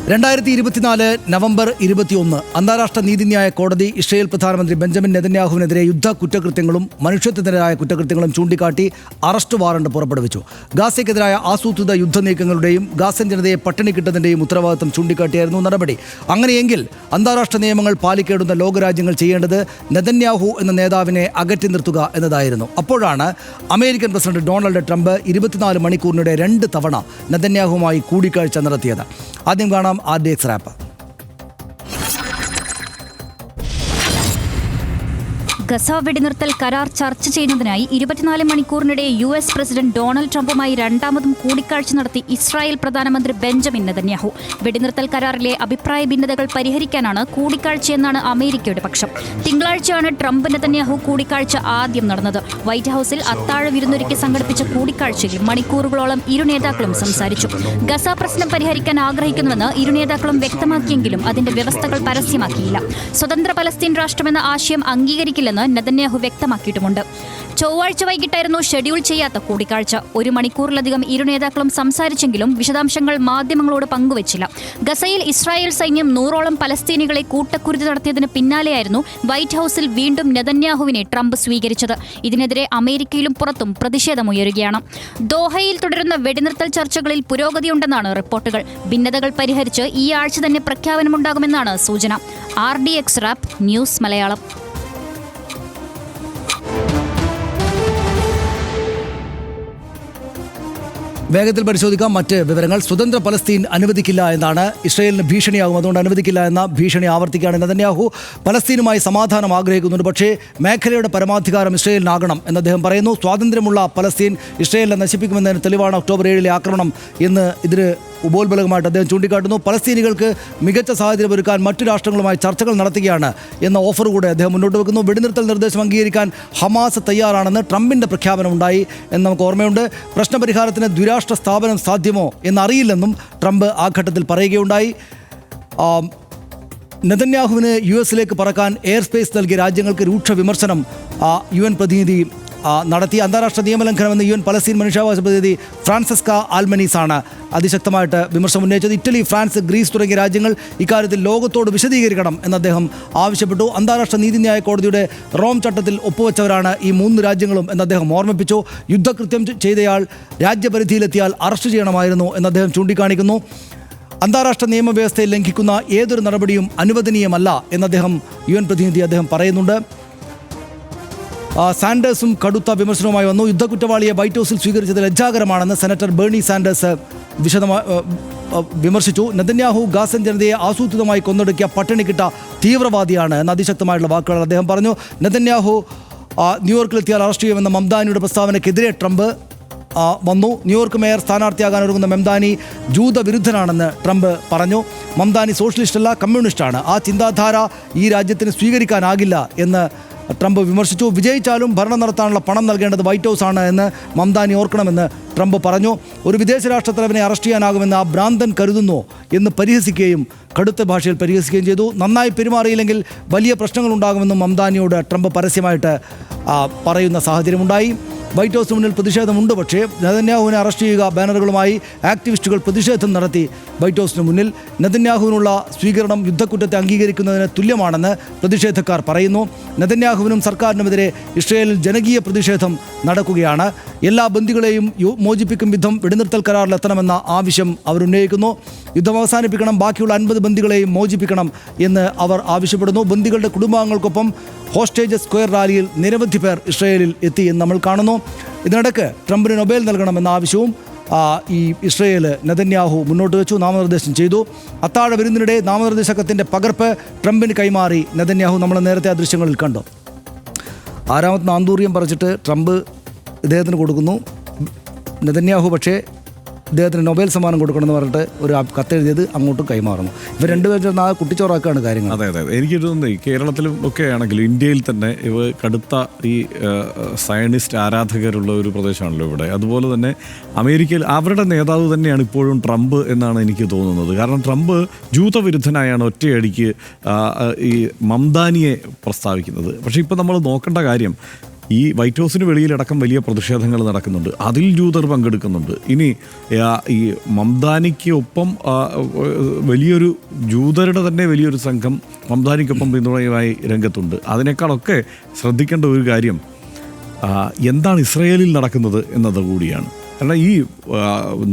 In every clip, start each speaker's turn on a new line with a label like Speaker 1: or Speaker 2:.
Speaker 1: 2024 November 21 അന്താരാഷ്ട്ര നീതിന്യായ കോടതി ഇസ്രായേൽ പ്രധാനമന്ത്രി ബെഞ്ചമിൻ നെതന്യാഹുവിനെതിരെ യുദ്ധ കുറ്റകൃത്യങ്ങളും മനുഷ്യത്വത്തിനെതിരായ കുറ്റകൃത്യങ്ങളും ചൂണ്ടിക്കാട്ടി അറസ്റ്റ് വാറണ്ട് പുറപ്പെടുവിച്ചു. ഗാസയ്ക്കെതിരായ ആസൂത്രിത യുദ്ധനീക്കങ്ങളുടെയും ഗാസൻ ജനതയെ പട്ടിണിക്കിട്ടതിൻ്റെയും ഉത്തരവാദിത്തം ചൂണ്ടിക്കാട്ടിയായിരുന്നു നടപടി. അങ്ങനെയെങ്കിൽ അന്താരാഷ്ട്ര നിയമങ്ങൾ പാലിക്കേണ്ടുന്ന ലോകരാജ്യങ്ങൾ ചെയ്യേണ്ടത് നെതന്യാഹു എന്ന നേതാവിനെ അകറ്റി നിർത്തുക എന്നതായിരുന്നു. അപ്പോഴാണ് അമേരിക്കൻ പ്രസിഡന്റ് ഡൊണാൾഡ് ട്രംപ് 24 മണിക്കൂറിനിടെ 2 തവണ നെതന്യാഹുവുമായി കൂടിക്കാഴ്ച നടത്തിയത്. ആദ്യം കാണാം RDX റാപ്പ്.
Speaker 2: ഗസ വെടിനിർത്തൽ കരാർ ചർച്ച ചെയ്യുന്നതിനായി 24 മണിക്കൂറിനിടെ US പ്രസിഡന്റ് ഡൊണാൾഡ് ട്രംപുമായി രണ്ടാമതും കൂടിക്കാഴ്ച നടത്തി ഇസ്രായേൽ പ്രധാനമന്ത്രി ബെഞ്ചമിൻ നെതന്യാഹു. വെടിനിർത്തൽ കരാറിലെ അഭിപ്രായ ഭിന്നതകൾ പരിഹരിക്കാനാണ് കൂടിക്കാഴ്ചയെന്നാണ് അമേരിക്കയുടെ പക്ഷം. തിങ്കളാഴ്ചയാണ് ട്രംപ് നെതന്യാഹു കൂടിക്കാഴ്ച ആദ്യം നടന്നത്. വൈറ്റ് ഹൌസിൽ അത്താഴ വിരുന്നൊരുക്കി സംഘടിപ്പിച്ച കൂടിക്കാഴ്ചയിൽ മണിക്കൂറുകളോളം ഇരു നേതാക്കളും സംസാരിച്ചു. ഗസ പ്രശ്നം പരിഹരിക്കാൻ ആഗ്രഹിക്കുന്നുവെന്ന് ഇരു നേതാക്കളും വ്യക്തമാക്കിയെങ്കിലും അതിന്റെ വ്യവസ്ഥകൾ പരസ്യമാക്കിയില്ല. സ്വതന്ത്ര പലസ്തീൻ രാഷ്ട്രമെന്ന ആശയം അംഗീകരിക്കില്ലെന്ന് നെതന്യാഹു വ്യക്തമാക്കിയിട്ടുമുണ്ട്. ചൊവ്വാഴ്ച വൈകിട്ടായിരുന്നു ഷെഡ്യൂൾ ചെയ്യാത്ത കൂടിക്കാഴ്ച. 1 മണിക്കൂറിലധികം ഇരു നേതാക്കളും സംസാരിച്ചെങ്കിലും വിശദാംശങ്ങൾ മാധ്യമങ്ങളോട് പങ്കുവച്ചില്ല. ഗസയിൽ ഇസ്രായേൽ സൈന്യം 100ഓളം പലസ്തീനികളെ കൂട്ടക്കുരുതി നടത്തിയതിന് പിന്നാലെയായിരുന്നു വൈറ്റ് ഹൌസിൽ വീണ്ടും നെതന്യാഹുവിനെ ട്രംപ് സ്വീകരിച്ചത്. ഇതിനെതിരെ അമേരിക്കയിലും പുറത്തും പ്രതിഷേധമുയരുകയാണ്. ദോഹയിൽ തുടരുന്ന വെടിനിർത്തൽ ചർച്ചകളിൽ പുരോഗതിയുണ്ടെന്നാണ് റിപ്പോർട്ടുകൾ. ഭിന്നതകൾ പരിഹരിച്ച് ഈ ആഴ്ച തന്നെ പ്രഖ്യാപനമുണ്ടാകുമെന്നാണ് സൂചന. RDX rap news Malayalam.
Speaker 1: വേഗത്തിൽ പരിശോധിക്കാം മറ്റ് വിവരങ്ങൾ. സ്വതന്ത്ര പലസ്തീൻ അനുവദിക്കില്ല എന്നാണ് ഇസ്രായേലിന് ഭീഷണിയാകും, അതുകൊണ്ട് അനുവദിക്കില്ല എന്ന ഭീഷണി ആവർത്തിക്കുകയാണ് നെതന്യാഹു. പലസ്തീനുമായി സമാധാനം ആഗ്രഹിക്കുന്നുണ്ട്, പക്ഷേ മേഖലയുടെ പരമാധികാരം ഇസ്രായേലിനാകണം എന്ന് അദ്ദേഹം പറയുന്നു. സ്വാതന്ത്ര്യമുള്ള പലസ്തീൻ ഇസ്രായേലിനെ നശിപ്പിക്കുമെന്നതിന് തെളിവാണ് ഒക്ടോബർ 7 ആക്രമണം എന്ന് ഇതിന് ഉപോത്ബലകമായിട്ട് അദ്ദേഹം ചൂണ്ടിക്കാട്ടുന്നു. പലസ്തീനികൾക്ക് മികച്ച സാഹചര്യം ഒരുക്കാൻ മറ്റു രാഷ്ട്രങ്ങളുമായി ചർച്ചകൾ നടത്തുകയാണ് എന്ന ഓഫർ കൂടെ അദ്ദേഹം മുന്നോട്ട് വെക്കുന്നു. വെടിനിർത്തൽ നിർദ്ദേശം അംഗീകരിക്കാൻ ഹമാസ് തയ്യാറാണെന്ന് ട്രംപിൻ്റെ പ്രഖ്യാപനമുണ്ടായി എന്ന് നമുക്ക് ഓർമ്മയുണ്ട്. പ്രശ്നപരിഹാരത്തിന് ദ്വിരാഷ്ട്ര സ്ഥാപനം സാധ്യമോ എന്നറിയില്ലെന്നും ട്രംപ് ആ ഘട്ടത്തിൽ പറയുകയുണ്ടായി. നെതന്യാഹുവിന് US പറക്കാൻ എയർ സ്പേസ് നൽകിയ രാജ്യങ്ങൾക്ക് രൂക്ഷ വിമർശനം UN പ്രതിനിധി നടത്തി. അന്താരാഷ്ട്ര നിയമലംഘനമെന്ന് UN പലസ്തീൻ മനുഷ്യാവകാശ പ്രതിനിധി ഫ്രാൻസിസ്ക ആൽമനീസ് ആണ് അതിശക്തമായിട്ട് വിമർശനം ഉന്നയിച്ചത്. ഇറ്റലി, ഫ്രാൻസ്, ഗ്രീസ് തുടങ്ങിയ രാജ്യങ്ങൾ ഇക്കാര്യത്തിൽ ലോകത്തോട് വിശദീകരിക്കണം എന്ന് അദ്ദേഹം ആവശ്യപ്പെട്ടു. അന്താരാഷ്ട്ര നീതിന്യായ കോടതിയുടെ റോം ചട്ടത്തിൽ ഒപ്പുവെച്ചവരാണ് ഈ 3 രാജ്യങ്ങളും എന്ന് അദ്ദേഹം ഓർമ്മിപ്പിച്ചു. യുദ്ധകൃത്യം ചെയ്തയാൾ രാജ്യപരിധിയിലെത്തിയാൽ അറസ്റ്റ് ചെയ്യണമായിരുന്നു എന്ന് അദ്ദേഹം ചൂണ്ടിക്കാണിക്കുന്നു. അന്താരാഷ്ട്ര നിയമവ്യവസ്ഥയെ ലംഘിക്കുന്ന ഏതൊരു നടപടിയും അനുവദനീയമല്ല എന്ന് UN പ്രതിനിധി അദ്ദേഹം പറയുന്നുണ്ട്. സാൻഡേഴ്സും കടുത്ത വിമർശനവുമായി വന്നു. യുദ്ധക്കുറ്റവാളിയെ വൈറ്റ് ഹൗസിൽ സ്വീകരിച്ചത് ലജ്ജാകരമാണെന്ന് സെനറ്റർ ബേർണി സാൻഡേഴ്സ് വിമർശിച്ചു. നെതന്യാഹു ഗാസൻ ജനതയെ ആസൂത്രിതമായി കൊന്നൊടുക്കിയ പട്ടിണിക്കിട്ട തീവ്രവാദിയാണ് എന്ന അതിശക്തമായിട്ടുള്ള വാക്കുകൾ അദ്ദേഹം പറഞ്ഞു. നെതന്യാഹു ന്യൂയോർക്കിലെത്തിയാൽ അറസ്റ്റ് ചെയ്യുമെന്ന മംദാനിയുടെ പ്രസ്താവനയ്ക്കെതിരെ ട്രംപ് വന്നു. ന്യൂയോർക്ക് മേയർ സ്ഥാനാർത്ഥിയാകാൻ ഒരുങ്ങുന്ന മംദാനി ജൂതവിരുദ്ധനാണെന്ന് ട്രംപ് പറഞ്ഞു. മംദാനി സോഷ്യലിസ്റ്റല്ല, കമ്മ്യൂണിസ്റ്റാണ്. ആ ചിന്താധാര ഈ രാജ്യത്തിന് സ്വീകരിക്കാനാകില്ല എന്ന് ട്രംപ് വിമർശിച്ചു. വിജയിച്ചാലും ഭരണം നടത്താനുള്ള പണം നൽകേണ്ടത് വൈറ്റ് ഹൗസ് ആണ് എന്ന് മംദാനി ഓർക്കണമെന്ന് ട്രംപ് പറഞ്ഞു. ഒരു വിദേശ രാഷ്ട്രത്തലവനെ അറസ്റ്റ് ചെയ്യാനാകുമെന്ന് ആ ഭ്രാന്തൻ കരുതുന്നു എന്ന് പരിഹസിക്കുകയും കടുത്ത ഭാഷയിൽ പരിഹസിക്കുകയും ചെയ്തു. നന്നായി പെരുമാറിയില്ലെങ്കിൽ വലിയ പ്രശ്നങ്ങളുണ്ടാകുമെന്നും മംദാനിയോട് ട്രംപ് പരസ്യമായിട്ട് പറയുന്ന സാഹചര്യമുണ്ടായി. വൈറ്റ് ഹൗസിന് മുന്നിൽ പ്രതിഷേധമുണ്ട്, പക്ഷേ നെതന്യാഹുവിനെ അറസ്റ്റ് ചെയ്യുക ബാനറുകളുമായി ആക്ടിവിസ്റ്റുകൾ പ്രതിഷേധം നടത്തി വൈറ്റ് ഹൗസിന് മുന്നിൽ. നെതന്യാഹുവിനുള്ള സ്വീകരണം യുദ്ധക്കുറ്റത്തെ അംഗീകരിക്കുന്നതിന് തുല്യമാണെന്ന് പ്രതിഷേധക്കാർ പറയുന്നു. നെതന്യാഹുവിനും സർക്കാരിനുമെതിരെ ഇസ്രായേലിൽ ജനകീയ പ്രതിഷേധം നടക്കുകയാണ്. എല്ലാ ബന്ദികളെയും മോചിപ്പിക്കും വിധം വെടിനിർത്തൽ കരാറിലെത്തണമെന്ന ആവശ്യം അവരുന്നയിക്കുന്നു. യുദ്ധം അവസാനിപ്പിക്കണം, ബാക്കിയുള്ള 50 ബന്ദികളെയും മോചിപ്പിക്കണം എന്ന് അവർ ആവശ്യപ്പെടുന്നു. ബന്ദികളുടെ കുടുംബാംഗങ്ങൾക്കൊപ്പം ഹോസ്റ്റേജ് സ്ക്വയർ റാലിയിൽ നിരവധി പേർ ഇസ്രായേലിൽ എത്തി എന്ന് നമ്മൾ കാണുന്നു. ഇതിനിടയ്ക്ക് ട്രംപിന് നൊബേൽ നൽകണമെന്ന ആവശ്യവും ഈ ഇസ്രായേൽ നെതന്യാഹു മുന്നോട്ട് വെച്ചു, നാമനിർദ്ദേശം ചെയ്തു. അത്താഴ വിരുന്നിനിടെ നാമനിർദ്ദേശകത്തിൻ്റെ പകർപ്പ് ട്രംപിന് കൈമാറി നെതന്യാഹു. നമ്മൾ നേരത്തെ ആ ദൃശ്യങ്ങളിൽ കണ്ടു. 6ാമത്തെ ആന്തൂറിയം പറിച്ചിട്ട് ട്രംപ് ഇദ്ദേഹത്തിന് കൊടുക്കുന്നു. നെതന്യാഹു പക്ഷേ ഇദ്ദേഹത്തിന് നൊബേൽ സമ്മാനം കൊടുക്കണമെന്ന് പറഞ്ഞിട്ട് ഒരു കത്തെഴുതിയത് അങ്ങോട്ടും കൈമാറുന്നു. ഇവർ രണ്ടുപേരും ആ കുട്ടിച്ചോറാക്കാണ് കാര്യങ്ങൾ.
Speaker 3: അതെ, എനിക്ക് തോന്നുന്നത് കേരളത്തിലും ഒക്കെ ആണെങ്കിലും ഇന്ത്യയിൽ തന്നെ ഇവ കടുത്ത ഈ സയനിസ്റ്റ് ആരാധകരുള്ള ഒരു പ്രദേശമാണല്ലോ ഇവിടെ. അതുപോലെ തന്നെ അമേരിക്കയിൽ അവരുടെ നേതാവ് തന്നെയാണ് ഇപ്പോഴും ട്രംപ് എന്നാണ് എനിക്ക് തോന്നുന്നത്. കാരണം ട്രംപ് ജൂതവിരുദ്ധനായാണ് ഒറ്റയടിക്ക് ഈ മംദാനിയെ പ്രസ്താവിക്കുന്നത്. പക്ഷേ ഇപ്പോൾ നമ്മൾ നോക്കേണ്ട കാര്യം, ഈ വൈറ്റ് ഹൗസിന് വെളിയിലടക്കം വലിയ പ്രതിഷേധങ്ങൾ നടക്കുന്നുണ്ട്. അതിൽ ജൂതർ പങ്കെടുക്കുന്നുണ്ട്. ഇനി ഈ മംദാനിക്ക് ഒപ്പം വലിയൊരു ജൂതരുടെ തന്നെ വലിയൊരു സംഘം മംദാനിക്കൊപ്പം പിന്തുണയുമായി രംഗത്തുണ്ട്. അതിനേക്കാളൊക്കെ ശ്രദ്ധിക്കേണ്ട ഒരു കാര്യം എന്താണ് ഇസ്രയേലിൽ നടക്കുന്നത് എന്നത് കൂടിയാണ്. കാരണം ഈ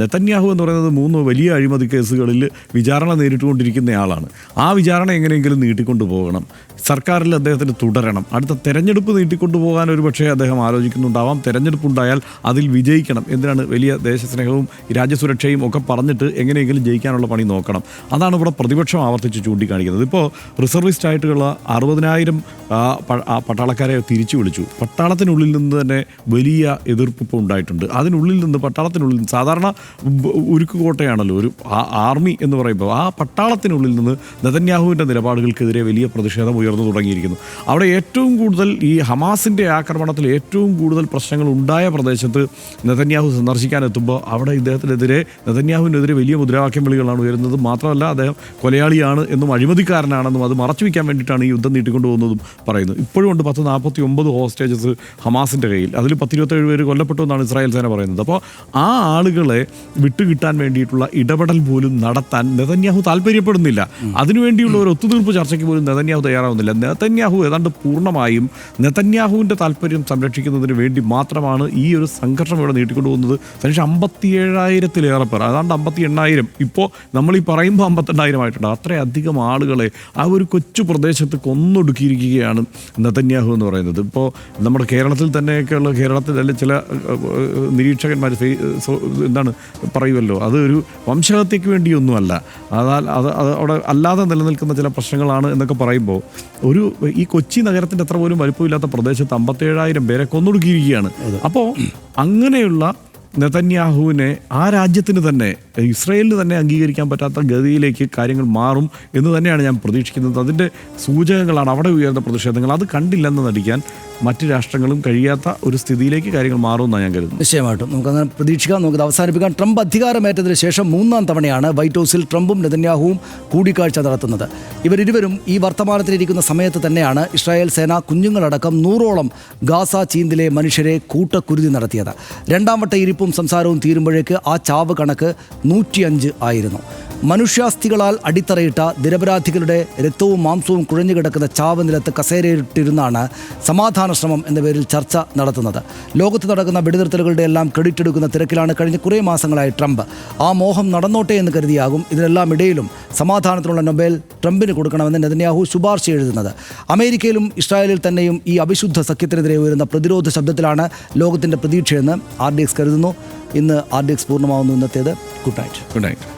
Speaker 3: നെതന്യാഹു എന്ന് പറയുന്നത് 3 വലിയ അഴിമതി കേസുകളിൽ വിചാരണ നേരിട്ടുകൊണ്ടിരിക്കുന്നയാളാണ്. ആ വിചാരണ എങ്ങനെയെങ്കിലും നീട്ടിക്കൊണ്ടു പോകണം, സർക്കാരിൽ അദ്ദേഹത്തിന് തുടരണം. അടുത്ത തെരഞ്ഞെടുപ്പ് നീട്ടിക്കൊണ്ടു പോകാൻ ഒരു പക്ഷേ അദ്ദേഹം ആലോചിക്കുന്നുണ്ടാവാം. തെരഞ്ഞെടുപ്പുണ്ടായാൽ അതിൽ വിജയിക്കണം. എന്തിനാണ് വലിയ ദേശസ്നേഹവും രാജ്യസുരക്ഷയും ഒക്കെ പറഞ്ഞിട്ട് എങ്ങനെയെങ്കിലും ജയിക്കാനുള്ള പണി നോക്കണം. അതാണ് ഇവിടെ പ്രതിപക്ഷം ആവർത്തിച്ച് ചൂണ്ടിക്കാണിക്കുന്നത്. ഇപ്പോൾ റിസർവിസ്റ്റ് ആയിട്ടുള്ള 60,000 പട്ടാളക്കാരെ തിരിച്ചു വിളിച്ചു. പട്ടാളത്തിനുള്ളിൽ നിന്ന് തന്നെ വലിയ എതിർപ്പ് ഇപ്പോൾ ഉണ്ടായിട്ടുണ്ട്. അതിനുള്ളിൽ നിന്ന് പട്ടാളത്തിനുള്ളിൽ നിന്ന് സാധാരണ ഉരുക്കുകോട്ടയാണല്ലോ ഒരു ആർമി എന്ന് പറയുമ്പോൾ, ആ പട്ടാളത്തിനുള്ളിൽ നിന്ന് നെതന്യാഹുവിൻ്റെ നിലപാടുകൾക്കെതിരെ വലിയ പ്രതിഷേധം ഉയർന്നു തുടങ്ങിയിരിക്കുന്നു. അവിടെ ഏറ്റവും കൂടുതൽ ഈ ഹമാസിൻ്റെ ആക്രമണത്തിൽ ഏറ്റവും കൂടുതൽ പ്രശ്നങ്ങൾ ഉണ്ടായ പ്രദേശത്ത് നെതന്യാഹു സന്ദർശിക്കാനെത്തുമ്പോൾ അവിടെ നെതന്യാഹുവിനെതിരെ വലിയ മുദ്രാവാക്യം വിളികളാണ് ഉയരുന്നത്. മാത്രമല്ല അദ്ദേഹം കൊലയാളിയാണ് എന്നും അഴിമതിക്കാരനാണെന്നും അത് മറച്ചു വയ്ക്കാൻ വേണ്ടിയിട്ടാണ് ഈ യുദ്ധം നീട്ടിക്കൊണ്ടു പോകുന്നതും പറയുന്നു. ഇപ്പോഴും ഉണ്ട് 49 ഹോസ്റ്റേജസ് ഹമാസിൻ്റെ കയ്യിൽ. അതിൽ 27 പേര് കൊല്ലപ്പെട്ടു എന്നാണ് ഇസ്രായേൽ സേന പറയുന്നത്. അപ്പോൾ ആ ആളുകളെ വിട്ടുകിട്ടാൻ വേണ്ടിയിട്ടുള്ള ഇടപെടൽ പോലും നടത്താൻ നെതന്യാഹു താല്പര്യപ്പെടുന്നില്ല. അതിനുവേണ്ടിയുള്ള ഒരു ഒത്തുതീർപ്പ് ചർച്ചയ്ക്ക് പോലും നെതന്യാഹു തയ്യാറാവുന്നില്ല. നെതന്യാഹു ഏതാണ്ട് പൂർണ്ണമായും നെതന്യാഹുവിൻ്റെ താല്പര്യം സംരക്ഷിക്കുന്നതിന് വേണ്ടി മാത്രമാണ് ഈ ഒരു സംഘർഷം ഇവിടെ നീട്ടിക്കൊണ്ടുപോകുന്നത്. 57,000-ലേറെ പേർ, അതാണ്ട് 58,000, ഇപ്പോൾ നമ്മൾ ഈ പറയുമ്പോൾ 52,000 ആയിട്ടുണ്ട്. അത്രയധികം ആളുകളെ ആ ഒരു കൊച്ചു പ്രദേശത്ത് കൊന്നൊടുക്കിയിരിക്കുകയാണ് നെതന്യാഹു എന്ന് പറയുന്നത്. ഇപ്പോൾ നമ്മുടെ കേരളത്തിൽ തന്നെയൊക്കെയുള്ള കേരളത്തിലെ ചില നിരീക്ഷകന്മാർ എന്താണ് പറയുമല്ലോ, അത് ഒരു വംശഹത്യക്ക് വേണ്ടിയൊന്നുമല്ല, അത് അവിടെ അല്ലാതെ നിലനിൽക്കുന്ന ചില പ്രശ്നങ്ങളാണ് എന്നൊക്കെ പറയുമ്പോൾ ഈ കൊച്ചി നഗരത്തിൻ്റെ അത്ര പോലും വലുപ്പമില്ലാത്ത പ്രദേശത്ത് 57,000 പേരെ കൊന്നൊടുക്കിയിരിക്കുകയാണ്. അപ്പോൾ അങ്ങനെയുള്ള നെതന്യാഹുവിനെ ആ രാജ്യത്തിന് തന്നെ, ഇസ്രയേലിന് തന്നെ അംഗീകരിക്കാൻ പറ്റാത്ത ഗതിയിലേക്ക് കാര്യങ്ങൾ മാറും എന്ന് തന്നെയാണ് ഞാൻ പ്രതീക്ഷിക്കുന്നത്. അതിൻ്റെ സൂചകങ്ങളാണ് അവിടെ ഉയർന്ന പ്രതിഷേധങ്ങൾ. അത് കണ്ടില്ലെന്ന് നടിക്കാൻ മറ്റ് രാഷ്ട്രങ്ങളും കഴിയാത്ത ഒരു സ്ഥിതിയിലേക്ക് കാര്യങ്ങൾ മാറുമെന്നാണ് ഞാൻ കരുതുന്നത്.
Speaker 1: നിശ്ചയമായിട്ടും നമുക്കങ്ങനെ പ്രതീക്ഷിക്കാം. നമുക്കത് അവസാനിപ്പിക്കാം. ട്രംപ് അധികാരമേറ്റതിന് ശേഷം 3ാം തവണയാണ് വൈറ്റ് ഹൗസിൽ ട്രംപും നെതന്യാഹുവും കൂടിക്കാഴ്ച നടത്തുന്നത്. ഇവരിരുവരും ഈ വർത്തമാനത്തിലിരിക്കുന്ന സമയത്ത് തന്നെയാണ് ഇസ്രായേൽ സേന കുഞ്ഞുങ്ങളടക്കം 100ഓളം ഗാസ ചീന്തിലെ മനുഷ്യരെ കൂട്ടക്കുരുതി നടത്തിയത്. 2ാം വട്ട ഇരിപ്പും സംസാരവും തീരുമ്പോഴേക്ക് ആ ചാവ് കണക്ക് 105 ആയിരുന്നു. മനുഷ്യാസ്ഥികളാൽ അടിത്തറയിട്ട നിരപരാധികളുടെ രക്തവും മാംസവും കുഴഞ്ഞു കിടക്കുന്ന ചാവ് നിലത്ത് കസേരയിട്ടിരുന്നാണ് സമാധാന ശ്രമം എന്ന പേരിൽ ചർച്ച നടത്തുന്നത്. ലോകത്ത് നടക്കുന്ന വെടിനിർത്തലുകളുടെ എല്ലാം ക്രെഡിറ്റ് എടുക്കുന്ന തിരക്കിലാണ് കഴിഞ്ഞ കുറേ മാസങ്ങളായി ട്രംപ്. ആ മോഹം നടന്നോട്ടെ എന്ന് കരുതിയാകും ഇതിനെല്ലാം ഇടയിലും സമാധാനത്തിനുള്ള നൊബേൽ ട്രംപിന് കൊടുക്കണമെന്ന് നെതന്യാഹു ശുപാർശ എഴുതുന്നത്. അമേരിക്കയിലും ഇസ്രായേലിൽ തന്നെയും ഈ അവിശുദ്ധ സഖ്യത്തിനെതിരെ ഉയരുന്ന പ്രതിരോധ ശബ്ദത്തിലാണ് ലോകത്തിൻ്റെ പ്രതീക്ഷയെന്ന് RDX കരുതുന്നു. ഇന്ന് RDX പൂർണ്ണമാവുന്നു. ഇന്നത്തേത് ഗുഡ് നൈറ്റ്.